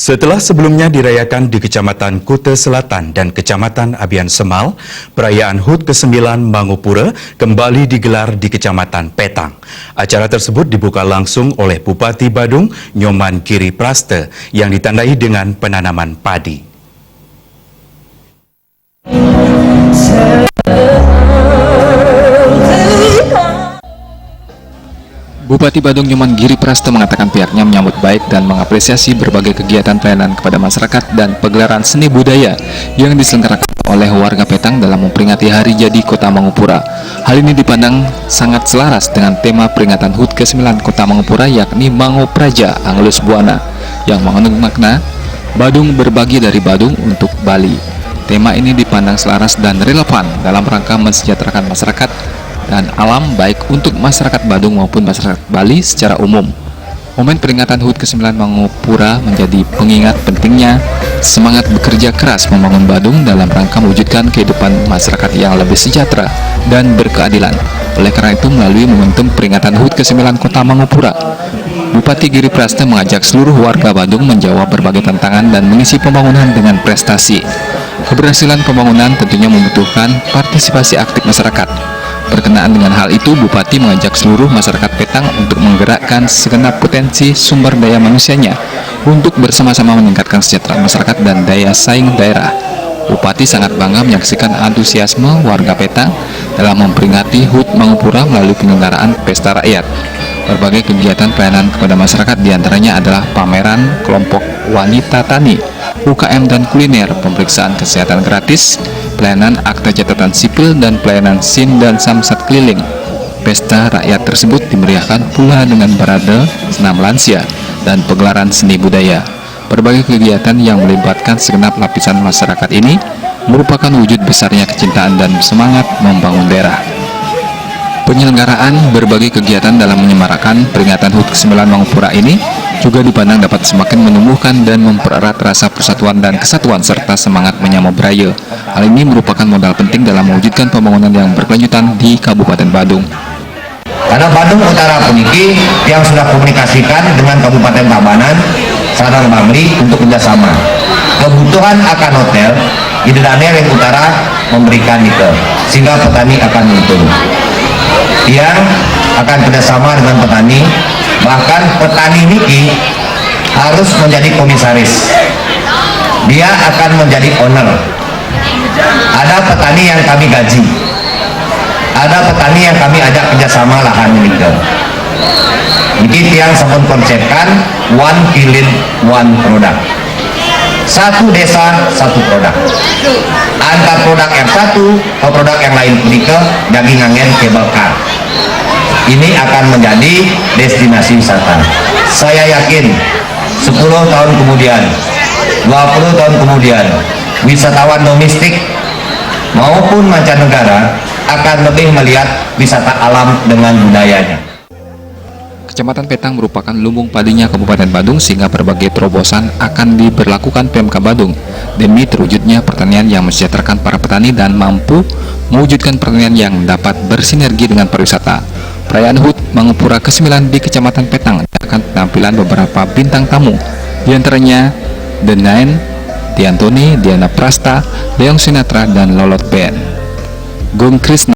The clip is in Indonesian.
Setelah sebelumnya dirayakan di Kecamatan Kuta Selatan dan Kecamatan Abian Semal, perayaan HUT ke-9 Mangupura kembali digelar di Kecamatan Petang. Acara tersebut dibuka langsung oleh Bupati Badung, Nyoman Giri Praste, yang ditandai dengan penanaman padi. Bupati Badung Nyoman Giri Praste mengatakan pihaknya menyambut baik dan mengapresiasi berbagai kegiatan pelayanan kepada masyarakat dan pegelaran seni budaya yang diselenggarakan oleh warga Petang dalam memperingati Hari Jadi Kota Mangupura. Hal ini dipandang sangat selaras dengan tema peringatan HUT ke-9 Kota Mangupura, yakni Mangupraja Angelus Buana, yang mengandung makna Badung berbagi dari Badung untuk Bali. Tema ini dipandang selaras dan relevan dalam rangka mensejahterakan masyarakat dan alam, baik untuk masyarakat Badung maupun masyarakat Bali secara umum. Momen peringatan HUT ke-9 Mangupura menjadi pengingat pentingnya semangat bekerja keras membangun Badung dalam rangka mewujudkan kehidupan masyarakat yang lebih sejahtera dan berkeadilan. Oleh karena itu, melalui momentum peringatan HUT ke-9 Kota Mangupura, Bupati Giri Praste mengajak seluruh warga Badung menjawab berbagai tantangan dan mengisi pembangunan dengan prestasi. Keberhasilan pembangunan tentunya membutuhkan partisipasi aktif masyarakat. Berkenaan dengan hal itu, Bupati mengajak seluruh masyarakat Petang untuk menggerakkan segenap potensi sumber daya manusianya untuk bersama-sama meningkatkan kesejahteraan masyarakat dan daya saing daerah. Bupati sangat bangga menyaksikan antusiasme warga Petang dalam memperingati HUT Mangupura melalui penyelenggaraan pesta rakyat. Berbagai kegiatan pelayanan kepada masyarakat diantaranya adalah pameran kelompok wanita tani, UKM dan kuliner, pemeriksaan kesehatan gratis, pelayanan akta catatan sipil, dan pelayanan SIM dan Samsat keliling. Pesta rakyat tersebut dimeriahkan pula dengan parade senam lansia dan pegelaran seni budaya. Berbagai kegiatan yang melibatkan segenap lapisan masyarakat ini merupakan wujud besarnya kecintaan dan semangat membangun daerah. Penyelenggaraan berbagai kegiatan dalam menyemarakan peringatan HUT ke-9 Mangupura ini juga dipandang dapat semakin menumbuhkan dan mempererat rasa persatuan dan kesatuan serta semangat menyambut budaya. Hal ini merupakan modal penting dalam mewujudkan pembangunan yang berkelanjutan di Kabupaten Badung. Karena Badung Utara puniki yang sudah komunikasikan dengan Kabupaten Tabanan, Sarang Bangli untuk kerjasama. Kebutuhan akan hotel, Ide Daniel yang utara memberikan itu, sehingga petani akan untung. Yang akan kerjasama dengan petani, bahkan petani niki harus menjadi komisaris. Dia akan menjadi owner. Ada petani yang kami gaji, ada petani yang kami ajak kerjasama lahan nikel. Ini yang sampun konsepkan one kilin one product. Satu desa satu produk. Antar produk yang satu ke produk yang lain nikel, daging angen, cable car. Ini akan menjadi destinasi wisata. Saya yakin 10 tahun kemudian, 20 tahun kemudian, wisatawan domestik maupun mancanegara akan lebih melihat wisata alam dengan budayanya. Kecamatan Petang merupakan lumbung padinya Kabupaten Badung, sehingga berbagai terobosan akan diberlakukan Pemkab Badung demi terwujudnya pertanian yang mensejahterakan para petani dan mampu mewujudkan pertanian yang dapat bersinergi dengan pariwisata. Perayaan HUT Mangupura ke-9 di Kecamatan Petang akan penampilan beberapa bintang tamu, diantaranya The Nine, Diantoni, Diana Prasta, Leong Sinatra, dan Lolot Band. Gung Krisna.